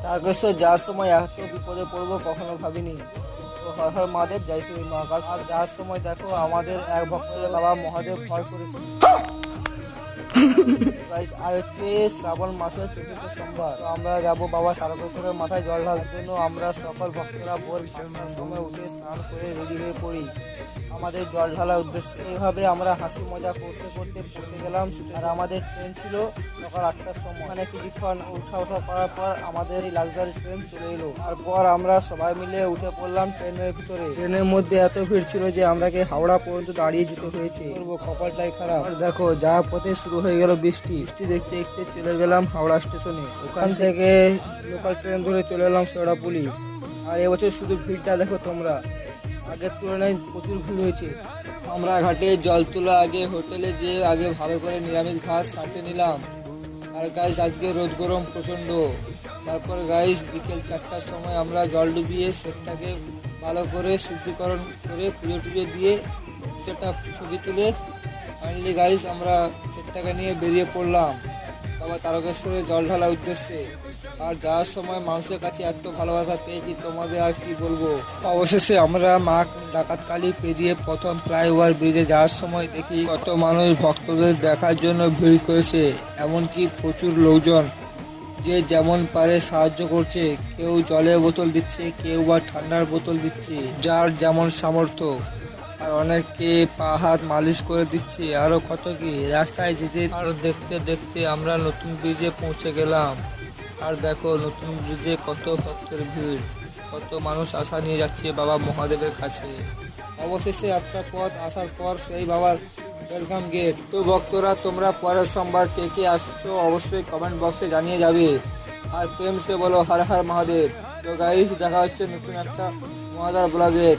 তারকেশ্বর যাওয়ার সময় এত বিপদে পড়বো কখনো ভাবিনি। তো হর হর মহাদেব, জয় শ্রী মহাকাল। আর যাওয়ার সময় দেখো আমাদের এক ভক্তের বাবা মহাদেব ভয় করেছে। Guys, আর হচ্ছে শ্রাবণ মাসের চতুর্থ সোমবার, তো আমরা যাবো বাবা তারকেশ্বরের মাথায় জল ঢালার জন্য। আমরা সকল ভক্তরা ভোর 5টার সময় উঠে স্নান করে রেডি হয়ে পড়ি আমাদের জল ঢালার উদ্দেশ্যে। এইভাবে আমরা হাসি মজা করতে করতে পৌঁছে গেলাম। আর আমাদের ট্রেন ছিল সকাল 8টার সময়। ওখানে কিছুক্ষণ উঠা করার পর আমাদের এই লাক্সারি ট্রেন চলে এলো। তারপর আমরা সবাই মিলে উঠে পড়লাম ট্রেনের ভিতরে। ট্রেনের মধ্যে এত ভিড় ছিল যে আমরাকে হাওড়া পর্যন্ত দাঁড়িয়ে যেতে হয়েছে। কপালটাই খারাপ। আর দেখো যাওয়ার পথে শুরু হয়ে গেল বৃষ্টি। বৃষ্টি দেখতে দেখতে চলে গেলাম হাওড়া স্টেশনে। ওখান থেকে লোকাল ট্রেন ধরে চলে এলাম শেওড়াফুলি। আর এবছর শুধু ভিড়টা দেখো তোমরা, আগের তুলনায় প্রচুর ভিড় হয়েছে। আমরা ঘাটে জল তোলা আগে হোটেলে যে আগে ভালো করে নিরামিষ ভাত সাঁটে নিলাম। আর গাইস আজকে রোদ গরম প্রচণ্ড। তারপর গাইস বিকেল 4টার সময় আমরা জল ডুবিয়ে সেটাকে ভালো করে শুদ্ধিকরণ করে পুজো টুজো দিয়ে একটা ছবি তুলে ফাইনালি গাইস আমরা সেটাকে নিয়ে বেরিয়ে পড়লাম বাবা তারকেশ্বরে জল ঢালার উদ্দেশ্যে। আর যাওয়ার সময় মানুষের কাছে এত ভালোবাসা পেয়েছি তোমাদের আর কি বলবো। অবশেষে আমরা মা ডাকাত কালী পেরিয়ে প্রথম ফ্লাইওভার ব্রিজে যাওয়ার সময় দেখি কত মানুষ ভক্তদের দেখার জন্য ভিড় করেছে। এমনকি প্রচুর লোকজন যে যেমন পারে সাহায্য করছে। কেউ জলের বোতল দিচ্ছে, কেউ বা ঠান্ডার বোতল দিচ্ছে, যার যেমন সামর্থ্য। আর অনেকে পা হাত মালিশ করে দিচ্ছে, আরো কত কি। রাস্তায় যেতে আর দেখতে দেখতে আমরা নতুন ব্রিজে পৌঁছে গেলাম। আর দেখো নতুন ব্রিজে কত ভক্তের ভিড়, কত মানুষ আশা নিয়ে যাচ্ছে বাবা মহাদেবের কাছে। অবশেষে একটা পথ আসার পর সেই বাবার ওয়েলকাম গেট। তো ভক্তরা তোমরা পরের সোমবার কে কে আসছো অবশ্যই কমেন্ট বক্সে জানিয়ে যাবে। আর প্রেম সে বলো হর হর মহাদেব। তো গাইস দেখা হচ্ছে নতুন একটা মজাদার ব্লগে।